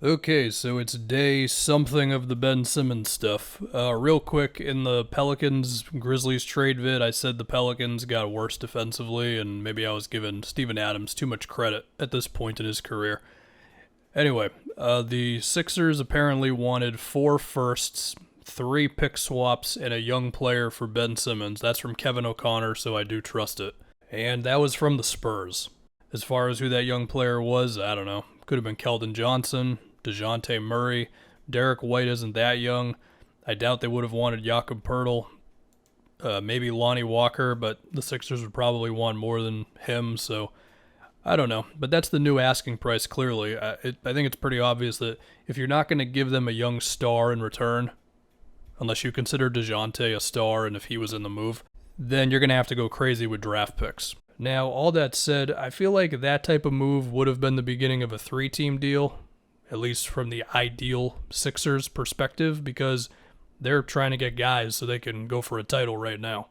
Okay, so it's day something of the Ben Simmons stuff. Real quick, in the Pelicans Grizzlies trade vid, I said the Pelicans got worse defensively, and maybe I was giving Steven Adams too much credit at this point in his career. Anyway, the Sixers apparently wanted 4 firsts, 3 pick swaps, and a young player for Ben Simmons. That's from Kevin O'Connor, so I do trust it. And that was from the Spurs. As far as who that young player was, I don't know. Could have been Keldon Johnson, DeJounte Murray. Derek White isn't that young. I doubt they would have wanted Jakob Pertl. Maybe Lonnie Walker, but the Sixers would probably want more than him, so I don't know. But that's the new asking price, clearly. I think it's pretty obvious that if you're not going to give them a young star in return, unless you consider DeJounte a star and if he was in the move, then you're going to have to go crazy with draft picks. Now, all that said, I feel like that type of move would have been the beginning of a 3-team deal, at least from the ideal Sixers perspective, because they're trying to get guys so they can go for a title right now.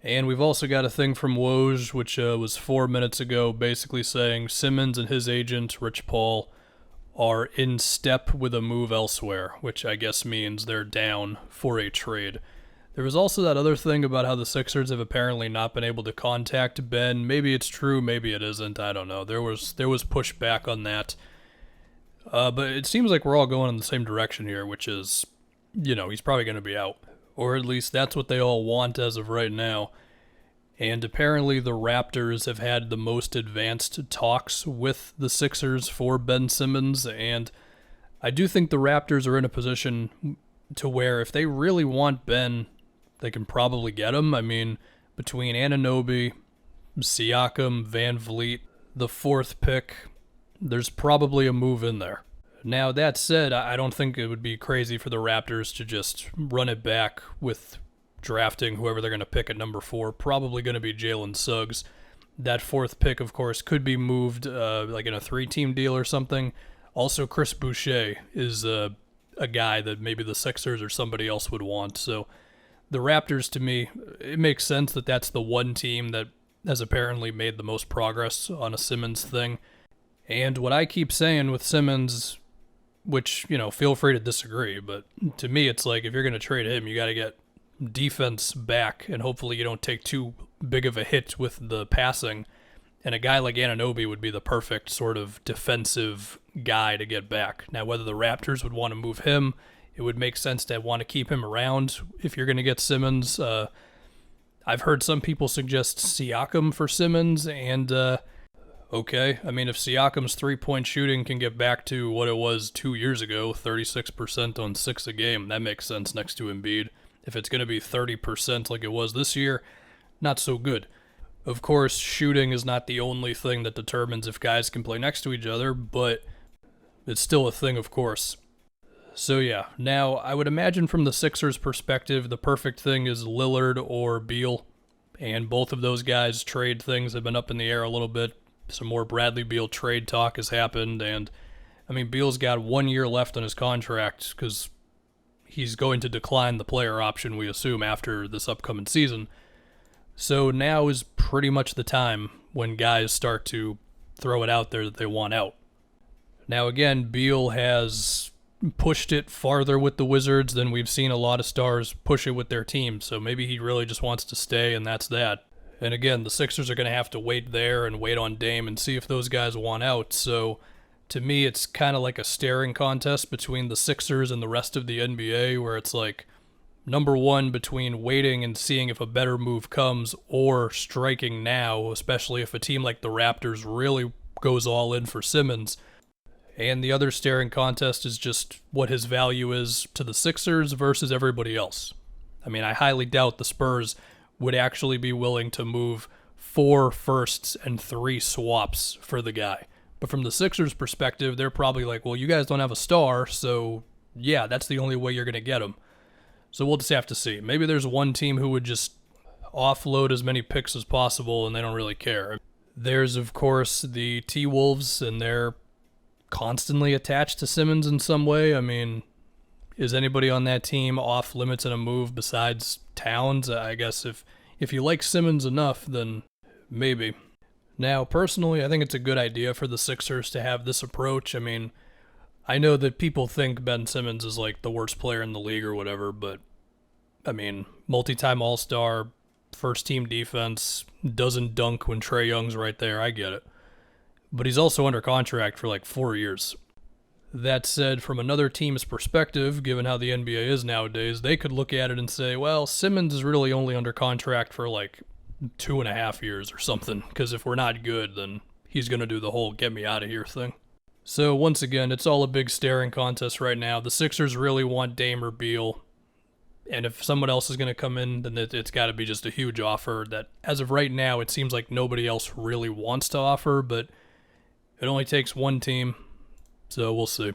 And we've also got a thing from Woj, which was 4 minutes ago, basically saying Simmons and his agent, Rich Paul, are in step with a move elsewhere, which I guess means they're down for a trade. There was also that other thing about how the Sixers have apparently not been able to contact Ben. Maybe it's true, maybe it isn't. I don't know. There was pushback on that. But it seems like we're all going in the same direction here, which is, he's probably going to be out. Or at least that's what they all want as of right now. And apparently the Raptors have had the most advanced talks with the Sixers for Ben Simmons. And I do think the Raptors are in a position to where if they really want Ben, they can probably get him. I mean, between Anunoby, Siakam, Van Vliet, the 4th pick, there's probably a move in there. Now, that said, I don't think it would be crazy for the Raptors to just run it back with drafting whoever they're going to pick at number 4. Probably going to be Jalen Suggs. That 4th pick, of course, could be moved like in a 3-team deal or something. Also, Chris Boucher is a guy that maybe the Sixers or somebody else would want. So the Raptors, to me, it makes sense that that's the one team that has apparently made the most progress on a Simmons thing. And what I keep saying with Simmons, which, feel free to disagree, but to me it's like if you're going to trade him, you got to get defense back, and hopefully you don't take too big of a hit with the passing. And a guy like Anunoby would be the perfect sort of defensive guy to get back. Now, whether the Raptors would want to move him, it would make sense to want to keep him around if you're going to get Simmons. I've heard some people suggest Siakam for Simmons, and okay. I mean, if Siakam's 3-point shooting can get back to what it was 2 years ago, 36% on 6 a game, that makes sense next to Embiid. If it's going to be 30% like it was this year, not so good. Of course, shooting is not the only thing that determines if guys can play next to each other, but it's still a thing, of course. So yeah, now I would imagine from the Sixers' perspective, the perfect thing is Lillard or Beal, and both of those guys' trade things have been up in the air a little bit. Some more Bradley Beal trade talk has happened, and I mean, Beal's got 1 year left on his contract because he's going to decline the player option, we assume, after this upcoming season. So now is pretty much the time when guys start to throw it out there that they want out. Now again, Beal has pushed it farther with the Wizards than we've seen a lot of stars push it with their team, so maybe he really just wants to stay, and that's that. And again, the Sixers are going to have to wait there and wait on Dame and see if those guys want out. So to me, it's kind of like a staring contest between the Sixers and the rest of the NBA, where it's like number one between waiting and seeing if a better move comes or striking now, especially if a team like the Raptors really goes all in for Simmons. And the other staring contest is just what his value is to the Sixers versus everybody else. I mean, I highly doubt the Spurs would actually be willing to move 4 firsts and 3 swaps for the guy. But from the Sixers' perspective, they're probably like, well, you guys don't have a star, so yeah, that's the only way you're going to get him. So we'll just have to see. Maybe there's one team who would just offload as many picks as possible and they don't really care. There's, of course, the T-Wolves, and they're constantly attached to Simmons in some way. I mean, is anybody on that team off limits in a move besides Towns? I guess if you like Simmons enough, then maybe. Now, personally, I think it's a good idea for the Sixers to have this approach. I mean, I know that people think Ben Simmons is like the worst player in the league or whatever, but I mean, multi-time All-Star, first team defense, doesn't dunk when Trae Young's right there. I get it. But he's also under contract for like 4 years. That said, from another team's perspective, given how the NBA is nowadays, they could look at it and say, well, Simmons is really only under contract for like 2.5 years or something, because if we're not good, then he's going to do the whole get me out of here thing. So once again, it's all a big staring contest right now. The Sixers really want Dame or Beal, and if someone else is going to come in, then it's got to be just a huge offer that, as of right now, it seems like nobody else really wants to offer, but it only takes one team, so we'll see.